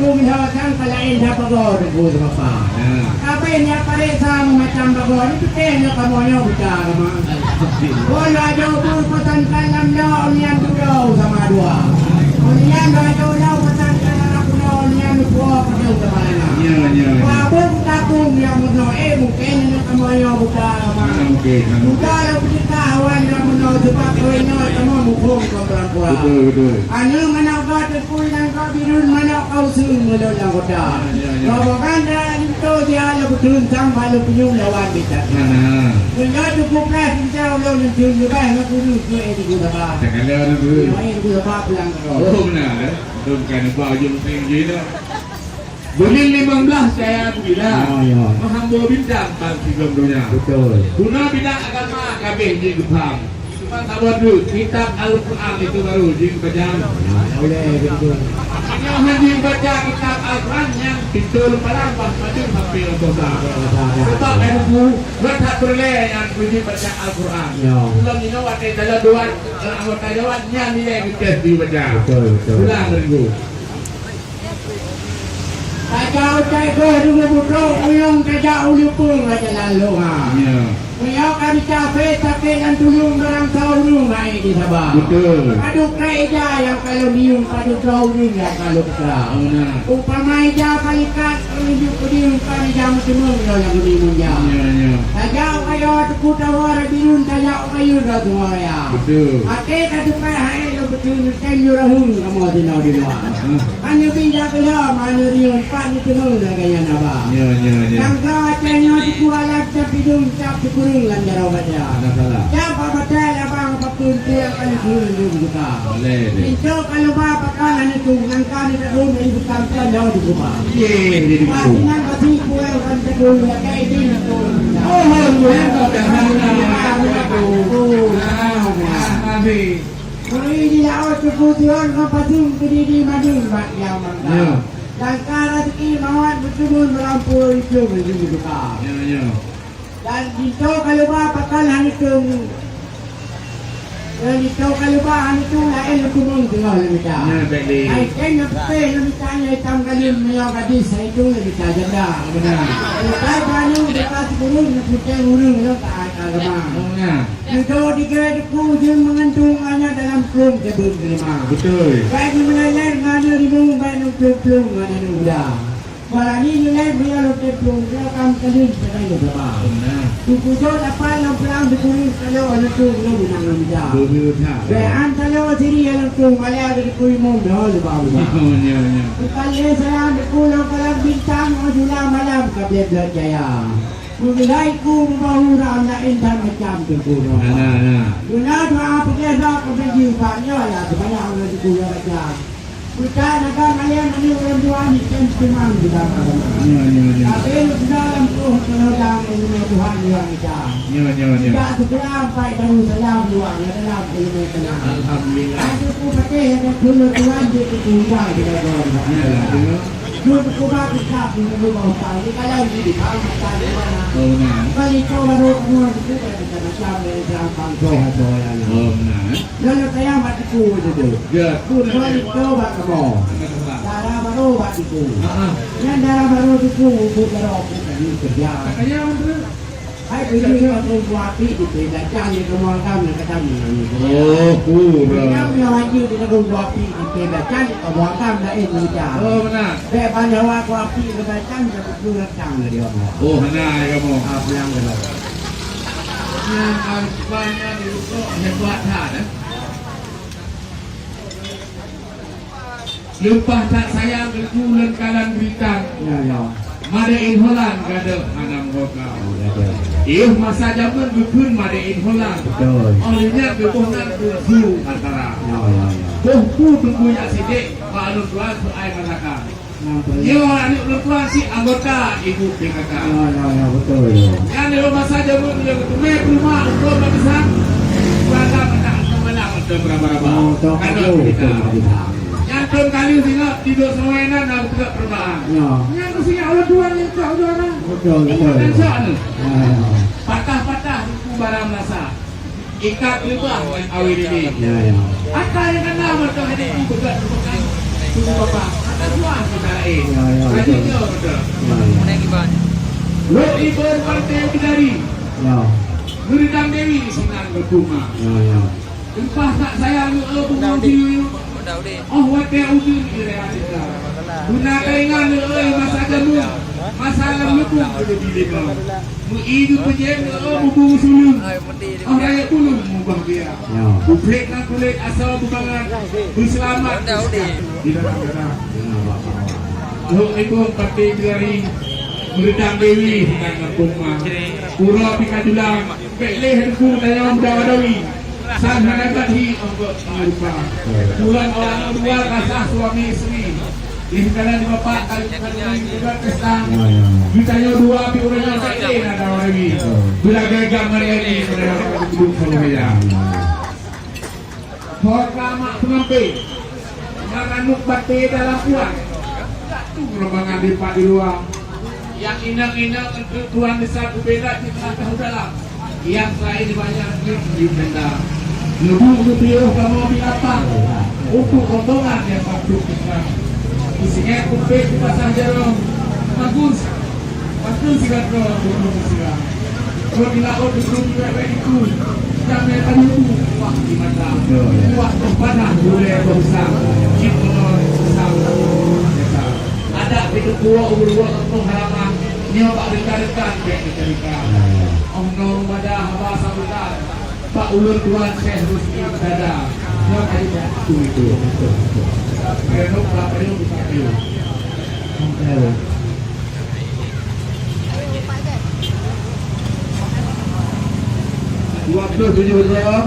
kumihawasan kalain na pagod ng buhay pa. Kapay niya pare sa macam pagod, itu kaya kamu yang bicara mah. Bola jauh pesan kalam jauh nian jauh sama dua. Nian jauh pesan kalam jauh nian dua jauh sama mana. Wabuk takung yang meno mungkin kamu yang bicara mah. Bicara beritahuan yang meno sebab koino kamu mukung kau berangkuan. Anu mana kau terpul dan kau birun mana kau sung melo yang koda. Kau kan itu dia lebih turun sampai lebih nyung lawan bicara. Kalau cukup lah kita ulang menjun juga nak guru tu di guru apa? Jangan lewat dulu. Main guru apa pulang kalau. Oh benar, turunkan baju tinggi tu. Bulan 15 saya bilang, menghamba bintang pasti gondonya. Betul. Guna bidang agama kami di Kupang. Cuma sabar dulu, kitab Al-Quran itu baru di Kupang. Boleh betul. Yang hanya baca kitab Al-Quran yang betul malam maju sampai dosa. Sebab aku berhak boleh yang punya baca Al-Quran. Belum ini waktu dalam dua anggota dewannya nilai kita dibaca. Betul. Ulang minggu. Kacau cekor dulu budak uyung kacau lupung aja lalu ha. Uyung kami cafe tapi dan tulung orang tahu mai di Sabah. Betul. Aduk kerja yang kalau niung padu tahu yang kalau kita. Umpama ija kalikat unjuk diung kali jam semua yang diung jam. Kacau kayu tu tawar birun kacau kayu dah semua ya. Betul. Ate kadu kai hai lo betul kan yurahun kamu di nau di luar. Hanya pinjam kerja mana riun pan itu nau kaya naba. Sangka cenya dikualat tapi dum cap dikurung lanjar baca. Siapa baca abang papun dia kan kurung juga. Itu kalau bapa kan itu ngangkat di rumah ibu kampan jauh di rumah. Pasinan pasti kue kan terus kayak ini tu. Oh, kalau ini awak kebutuhan kapatung berdiri maju bak yang mangga. Dan cara ini mawat betul melampau itu menjadi buka. Dan itu kalau bapa kalah itu, dan itu kalau bapa itu lain hukum tinggal lebih dah. Ai kena pay lebih tanya hitam kali menyau gadis itu lebih tajam dah. Benar. Kalau baru dekat burung putih burung itu tak agama. Itu dikira-kira dia mengantung hanya dalam pelung kebun terima. Betul. Baik melayar ngada ribung baik pelung ngada muda. Barang ini nilai biar lebih pelung dia akan kali sedang berapa. Tujuh dapat yang pelang dikulis kalau anak tu belum menang muda. Bahan kalau diri yang tu malah ada kui mom dah lebah. Kalau saya dikulang kalau bintang majulah malam kabel berjaya. Mulai ku membawa anak intan macam tu. Guna doa pekerja kepergi banyak lah sebanyak orang dikulang aja. Kita nak kalian ini orang tua ni kan memang tidak ada. Tapi dalam tu kalau dalam ini Tuhan yang aja. Tidak segera sampai dalam dalam luar dalam ini tenang. Alhamdulillah. Aku pakai yang dulu Tuhan dia tinggal di dalam. Dulu kuba kita punya rumah tangga kalau di kawasan mana. Kali kau baru keluar itu kita macam dari belakang kau yang. Lalu saya matiku itu. Aku kali kau baru darah baru matiku. Yang darah baru itu bukan aku kerja. Hai ini aku buat itu tidak jangan kemudian kata ini. Oh, kurang. Yang lagi kita buat itu tidak jangan kemudian dah ini jah. Oh benar. Beban hawa aku api kebacan aku pulang cang dia. Oh benar kamu. Apa yang benar? Yang banyak itu hebat ada. Lupa tak sayang berkulan kalan bintang. Ya. Madain Holland kada anam hokau. Masa zaman bukun madain Holland. Olehnya bekunan buku antara. Buku tunggunya sidik kalau tuan air manakah. Anak tuan si anggota ibu PKK. Betul. Yang di masa zaman dia ketemu rumah untuk besar. Berada pada mana ada berapa-berapa. Kada kita. Yang tuan kali sehingga tidur semuanya dan tidak perubahan. Yang sehingga Allah Tuhan yang kau Tuhan. Betul. Patah-patah buku barang masa. Ikat lebah awal ini. Apa yang kena betul hari ini bukan tunggu bapa. puas kita lain. Ya, ya, betul. Selanjutnya betul. Lo ibar partai Bidari. Ya. Nuridam Dewi Sinan Berkumah. Ya. Empah tak sayang bunga diri. Oh wate uji kira kita. Guna kaingan masa jamu. Masalah lebung pada diri kau. Mu idu pejen bubu sulung. Oh raya pulung mubah dia. Ya. Buplek nak kulit asal bukangan berselamat. Di dalam darah. Lo ibu partai Bidari. Nuridam Dewi Sinan Berkumah. Pura Pikadulang. Pekleh henku daya muda wadawi. Sang hanagati untuk mengerupa. Bulan orang luar kasah suami isteri. Ini kadang di bapak kali juga kesang. Ditanya dua api orangnya tak ini ada orang ini. Bila gagal mereka ini mereka duduk sama. Hormat pengambil. Makanuk bate dalam kuat. Jatuh rombongan di pak di luar. Yang inang-inang untuk Tuhan besar berbeda di tengah dalam. Yang lain banyak di benda. Lebih rupiah kamu ambil apa? Untuk rombongan yang patut kita. Isinya kumpul di pasar jarum. Bagus. Bagus sikap kau burung sikap. Kau dilakukan di burung juga itu. Kami akan itu. Wah di mata. Wah terpanah boleh berusaha. Kita berusaha. Ada pintu kuah urut untuk halaman. Nyoba dekat-dekat dekat-dekat. Om Nur Madah Haba Sambutan. Pak Ulur Tuan Syekh Rusdi Dada. Yang ada itu. Renok berapa ini bisa itu. Waktu 7 jam.